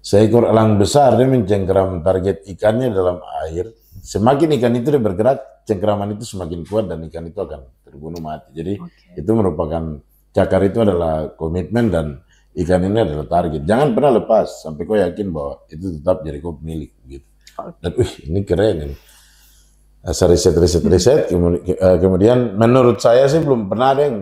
seekor elang besar dia mencengkeram target ikannya dalam air, semakin ikan itu dia bergerak, cengkeraman itu semakin kuat dan ikan itu akan terbunuh mati. Jadi itu merupakan, cakar itu adalah komitmen dan ikan ini adalah target. Jangan pernah lepas sampai kau yakin bahwa itu tetap jadi kau pemilik gitu. Dan ini keren ini. Saya riset, kemudian menurut saya sih belum pernah ada yang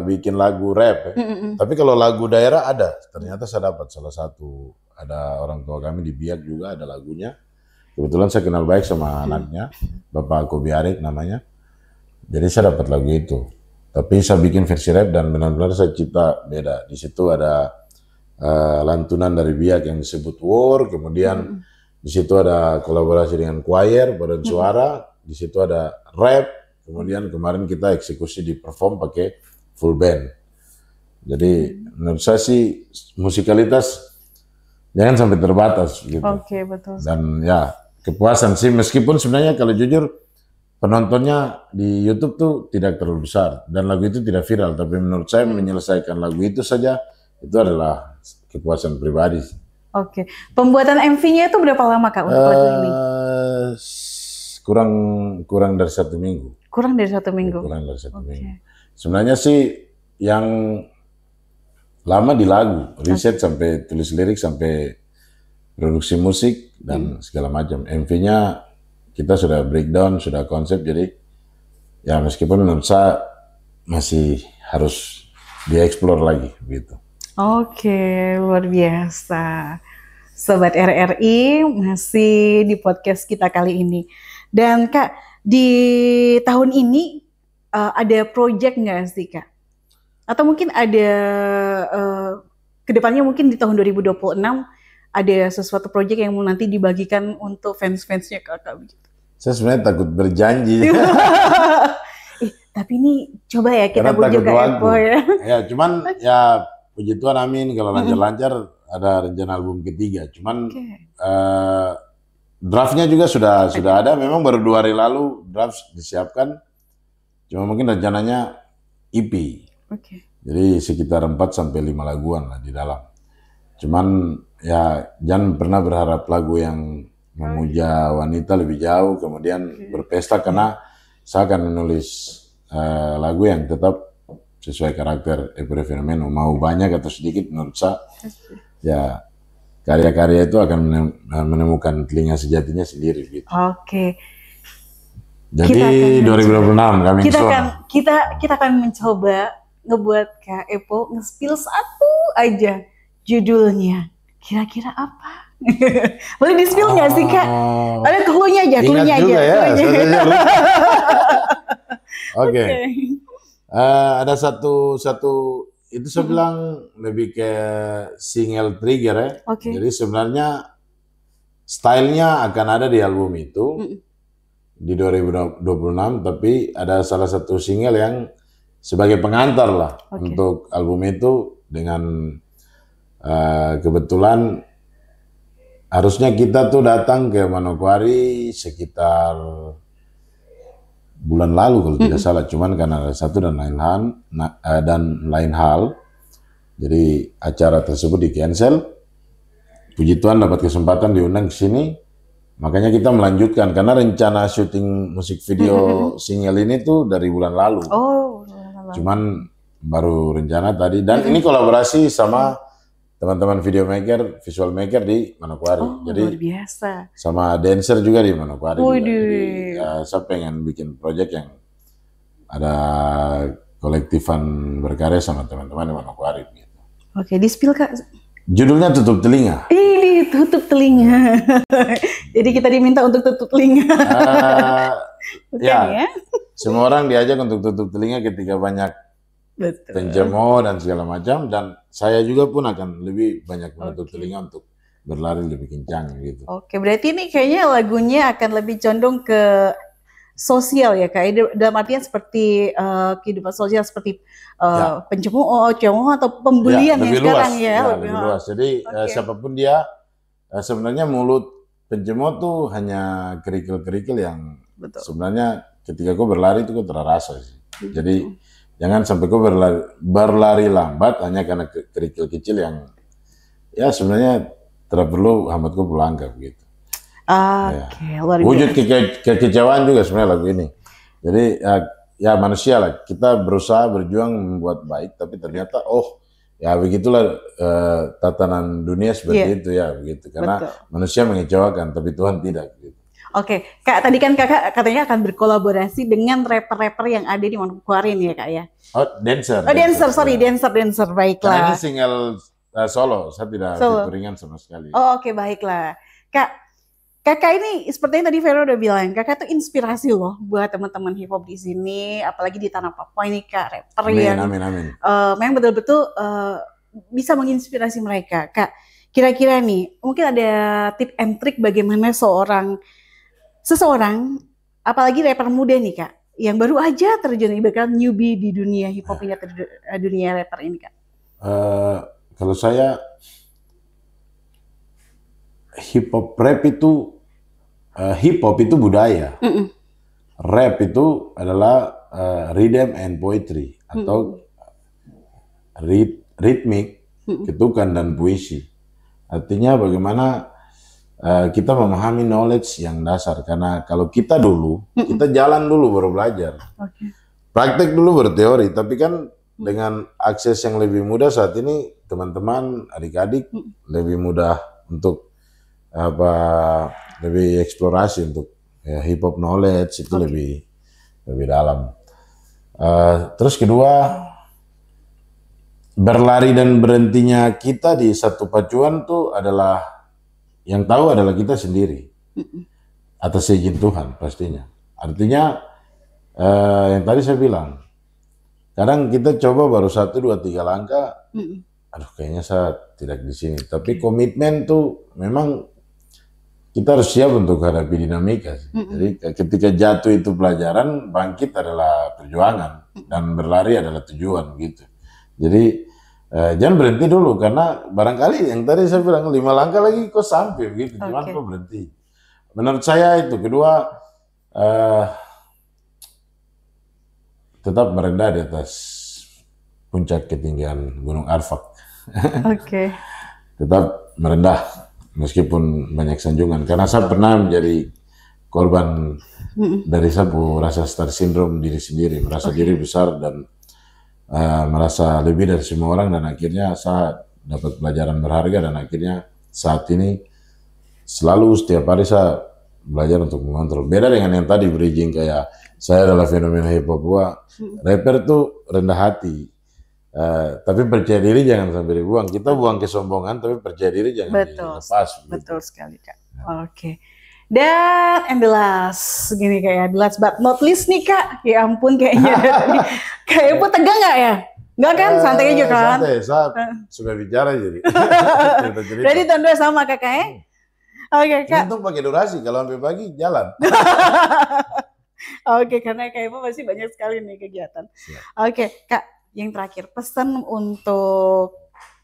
bikin lagu rap ya. Tapi kalau lagu daerah ada, ternyata saya dapat salah satu, ada orang tua kami di Biak juga ada lagunya. Kebetulan saya kenal baik sama anaknya, Bapak Kobiarik namanya. Jadi saya dapat lagu itu. Tapi saya bikin versi rap dan benar-benar saya cipta beda. Di situ ada lantunan dari Biak yang disebut War, kemudian di situ ada kolaborasi dengan choir, badan suara, di situ ada rap. Kemudian kemarin kita eksekusi di perform pakai full band. Jadi menurut saya sih musikalitas jangan sampai terbatas gitu. Betul. Dan ya kepuasan sih, meskipun sebenarnya kalau jujur penontonnya di YouTube tuh tidak terlalu besar dan lagu itu tidak viral, tapi menurut saya menyelesaikan lagu itu saja itu adalah kepuasan pribadi. Oke. Pembuatan MV-nya itu berapa lama Kak untuk lagu ini? Kurang dari 1 minggu. Kurang dari 1 minggu. Kurang dari 1 minggu. Sebenarnya sih yang lama di lagu, riset sampai tulis lirik sampai produksi musik dan segala macam. MV-nya kita sudah breakdown, sudah konsep, jadi ya meskipun menurut saya masih harus dieksplor lagi gitu. Oke, luar biasa. Sobat RRI masih di podcast kita kali ini. Dan Kak, di tahun ini ada project nggak sih Kak? Atau mungkin ada kedepannya mungkin di tahun 2026 ada sesuatu project yang nanti dibagikan untuk fans-fansnya Kakak begitu? Saya sebenarnya takut berjanji. Tapi ini coba ya kita bujuk Kak Epo ya. Ya, cuman ya puji Tuhan amin kalau lancar-lancar ada rencana album ketiga. Cuman draftnya juga sudah ada. Memang baru 2 hari lalu draft disiapkan. Cuma mungkin rencananya EP. Jadi sekitar 4-5 laguan lah di dalam. Cuman ya jangan pernah berharap lagu yang memuja wanita lebih jauh kemudian berpesta, karena saya akan menulis lagu yang tetap sesuai karakter Epo Fenomeno, mau banyak atau sedikit menurut saya ya karya-karya itu akan menemukan telinga sejatinya sendiri gitu. Oke. Jadi 2026 kami kita akan mencoba ngebuat Kak Epo nge-spill satu aja judulnya. Kira-kira apa? Boleh di-spill nggak sih Kak? Ada clue-nya aja, clue-nya aja. Ya, Oke. Ada satu itu saya bilang lebih ke single trigger ya. Jadi sebenarnya stylenya akan ada di album itu di 2026, tapi ada salah satu single yang sebagai pengantar lah untuk album itu. Dengan kebetulan harusnya kita tuh datang ke Manokwari sekitar bulan lalu kalau tidak salah, cuman karena ada satu dan lain hal, jadi acara tersebut di cancel. Puji Tuhan dapat kesempatan diundang ke sini, makanya kita melanjutkan karena rencana syuting musik video single ini tuh dari bulan lalu. Cuman baru rencana tadi, dan ini kolaborasi sama teman-teman video maker, visual maker di Manokwari. Jadi luar biasa. Sama dancer juga di Manokwari. Jadi saya pengen bikin project yang ada kolektifan berkarya sama teman-teman di Manokwari. Gitu. Oke, di-spill Kak. Judulnya Tutup Telinga. Ini tutup telinga. Jadi kita diminta untuk tutup telinga. Ya, semua orang diajak untuk tutup telinga ketika banyak penjemo dan segala macam, dan saya juga pun akan lebih banyak menutup telinga untuk berlari lebih kencang gitu. Oke, berarti ini kayaknya lagunya akan lebih condong ke sosial ya Kak, dalam artian seperti kehidupan sosial seperti penjemo atau pembelian yang sekarang lebih luas. Jadi siapapun dia, sebenarnya mulut penjemo tuh hanya kerikil-kerikil yang sebenarnya ketika kau berlari itu kau terasa sih. Jadi jangan sampai kau berlari lambat hanya karena kerikil kecil yang ya sebenarnya tidak perlu hambat kau langkah gitu. Luar biasa. Wujud kekecewaan juga sebenarnya lagu ini. Jadi ya manusia lah, kita berusaha berjuang membuat baik, tapi ternyata ya begitulah tatanan dunia seperti itu ya begitu. Karena manusia mengecewakan, tapi Tuhan tidak. Gitu. Oke, Kak, tadi kan Kakak katanya akan berkolaborasi dengan rapper-rapper yang ada di Manokwari ya Kak ya? Dancer. Dancer, baiklah. Karena ini single solo, saya tidak featuringan sama sekali. Oke, baiklah. Kakak ini seperti yang tadi Vero udah bilang, Kakak tuh inspirasi loh buat teman-teman hip hop di sini, apalagi di tanah Papua ini Kak, rapper amin. Memang betul-betul bisa menginspirasi mereka. Kak, kira-kira nih, mungkin ada tip and trick bagaimana seseorang, apalagi rapper muda nih Kak, yang baru aja terjun ibarat newbie di dunia hip hop ini, dunia rapper ini Kak. Kalau saya hip hop itu budaya. rap itu adalah rhythm and poetry atau ritmik, ketukan dan puisi. Artinya bagaimana kita memahami knowledge yang dasar, karena kalau kita dulu, kita jalan dulu baru belajar. Praktek dulu baru teori, tapi kan dengan akses yang lebih mudah saat ini, teman-teman, adik-adik lebih mudah untuk lebih eksplorasi untuk hip hop knowledge itu lebih dalam. Terus kedua, berlari dan berhentinya kita di satu pacuan tuh adalah yang tahu adalah kita sendiri atas izin Tuhan pastinya. Artinya yang tadi saya bilang, kadang kita coba baru 1, 2, 3 langkah, aduh kayaknya saya tidak di sini. Tapi komitmen tuh memang kita harus siap untuk hadapi dinamika. Jadi ketika jatuh itu pelajaran, bangkit adalah perjuangan dan berlari adalah tujuan gitu. Jadi jangan berhenti dulu, karena barangkali yang tadi saya bilang 5 langkah lagi kok sampai gitu, cuman kok berhenti. Menurut saya itu. Kedua, tetap merendah di atas puncak ketinggian Gunung Arfak. Tetap merendah meskipun banyak sanjungan, karena saya pernah menjadi korban dari sapu rasa star syndrome diri sendiri, merasa diri besar dan merasa lebih dari semua orang, dan akhirnya saya dapat pelajaran berharga, dan akhirnya saat ini selalu setiap hari saya belajar untuk mengontrol. Beda dengan yang tadi bridging, kayak saya adalah fenomena hip hop, rapper tuh rendah hati, tapi percaya diri jangan sampai dibuang. Kita buang kesombongan, tapi percaya diri jangan dilepas. Betul sekali, Kak. Dan the last, gini kayak last but not least nih Kak, ya ampun kayaknya Kak Epo tegang nggak ya? Nggak kan, santai aja kan? Santai, saya suka bicara jadi. Jadi tanda sama Kakak ya? Kak. Untung pakai durasi, kalau sampai pagi jalan. Karena Kak Epo masih banyak sekali nih kegiatan. Kak, yang terakhir pesan untuk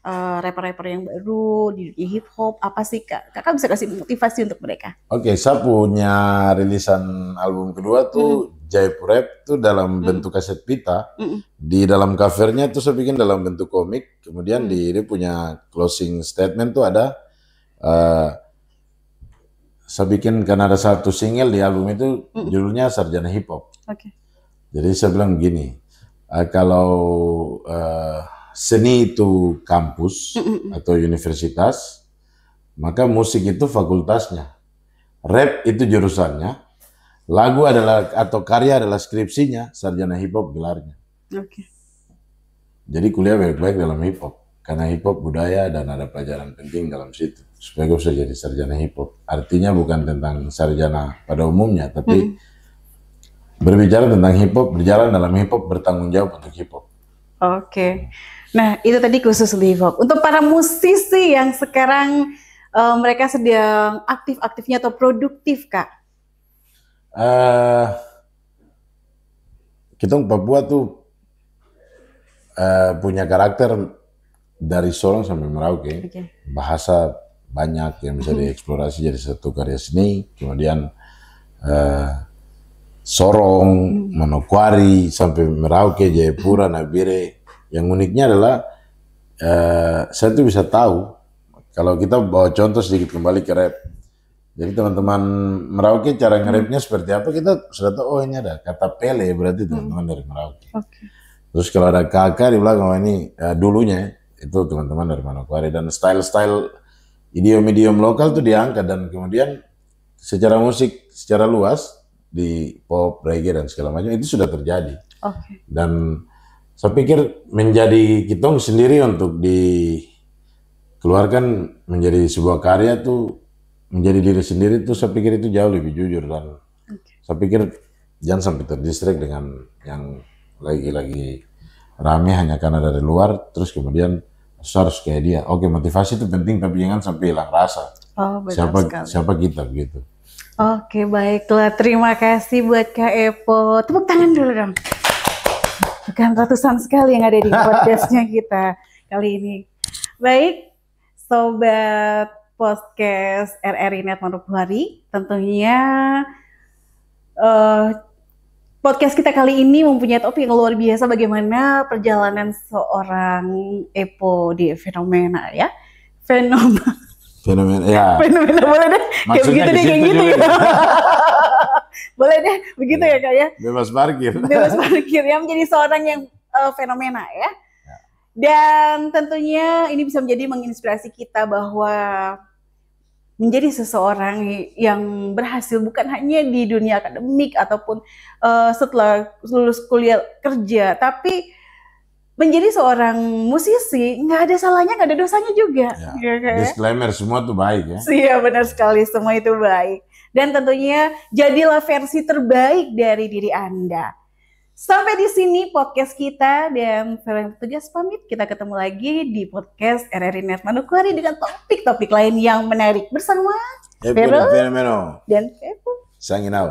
rapper-rapper yang baru di hip hop apa sih Kak? Kakak bisa kasih motivasi untuk mereka? Saya punya rilisan album kedua tuh Jaipur Rap tuh dalam bentuk kaset pita. Di dalam covernya tuh saya bikin dalam bentuk komik. Kemudian dia punya closing statement tuh ada saya bikin, karena ada satu single di album itu judulnya Sarjana Hip Hop. Jadi saya bilang begini, kalau seni itu kampus atau universitas, maka musik itu fakultasnya, rap itu jurusannya, lagu adalah atau karya adalah skripsinya, sarjana hip hop gelarnya. Jadi kuliah baik-baik dalam hip hop, karena hip hop budaya dan ada pelajaran penting dalam situ supaya gue bisa jadi sarjana hip hop. Artinya bukan tentang sarjana pada umumnya, tapi berbicara tentang hip hop, berjalan dalam hip hop, bertanggung jawab untuk hip hop. Nah, itu tadi khusus di hip hop. Untuk para musisi yang sekarang mereka sedang aktif-aktifnya atau produktif, Kak? Kita Papua tuh punya karakter dari Sorong sampai Merauke. Bahasa banyak yang bisa dieksplorasi jadi satu karya seni. Kemudian Sorong, Manokwari, sampai Merauke, Jayapura, Nabire. Yang uniknya adalah saya tuh bisa tahu, kalau kita bawa contoh sedikit kembali ke rap. Jadi teman-teman Merauke cara nge-rapnya seperti apa, kita sudah tahu, oh ini ada kata pele, berarti teman-teman dari Merauke. Terus kalau ada kakak di belakang, oh ini dulunya itu teman-teman dari Manokwari. Dan style-style idiom-idiom lokal tuh diangkat, dan kemudian secara musik, secara luas, di pop, reggae, dan segala macam, itu sudah terjadi. Dan saya pikir menjadi kita sendiri untuk dikeluarkan menjadi sebuah karya tuh, menjadi diri sendiri tuh, saya pikir itu jauh lebih jujur. Dan saya pikir jangan sampai terdistract dengan yang lagi-lagi rame hanya karena dari luar, terus kemudian harus kayak dia. Motivasi itu penting, tapi jangan sampai hilang rasa. Siapa kita begitu. Baiklah, terima kasih buat Kak Epo. Tepuk tangan dulu dong. Bukan ratusan sekali yang ada di podcastnya kita kali ini. Baik, sobat podcast RRI Net Manokwari, tentunya Podcast kita kali ini mempunyai topik yang luar biasa, bagaimana perjalanan seorang Epo di fenomena ya. Fenomena, ya. Fenomena boleh deh. Kayak Maksudnya begitu deh, kayak gitu ya. Boleh deh, begitu ya Kak ya. Bebas parkir. Bebas parkir yang menjadi seorang yang fenomena ya. Dan tentunya ini bisa menjadi menginspirasi kita bahwa menjadi seseorang yang berhasil bukan hanya di dunia akademik ataupun setelah lulus kuliah kerja, tapi menjadi seorang musisi nggak ada salahnya, nggak ada dosanya juga. Ya. Disclaimer, semua tuh baik ya. Iya benar sekali, semua itu baik. Dan tentunya jadilah versi terbaik dari diri Anda. Sampai di sini podcast kita, dan Vero Tugas pamit. Kita ketemu lagi di podcast RRI Net Manokwari dengan topik-topik lain yang menarik bersama Vero Fenomeno dan Epo. Signing out.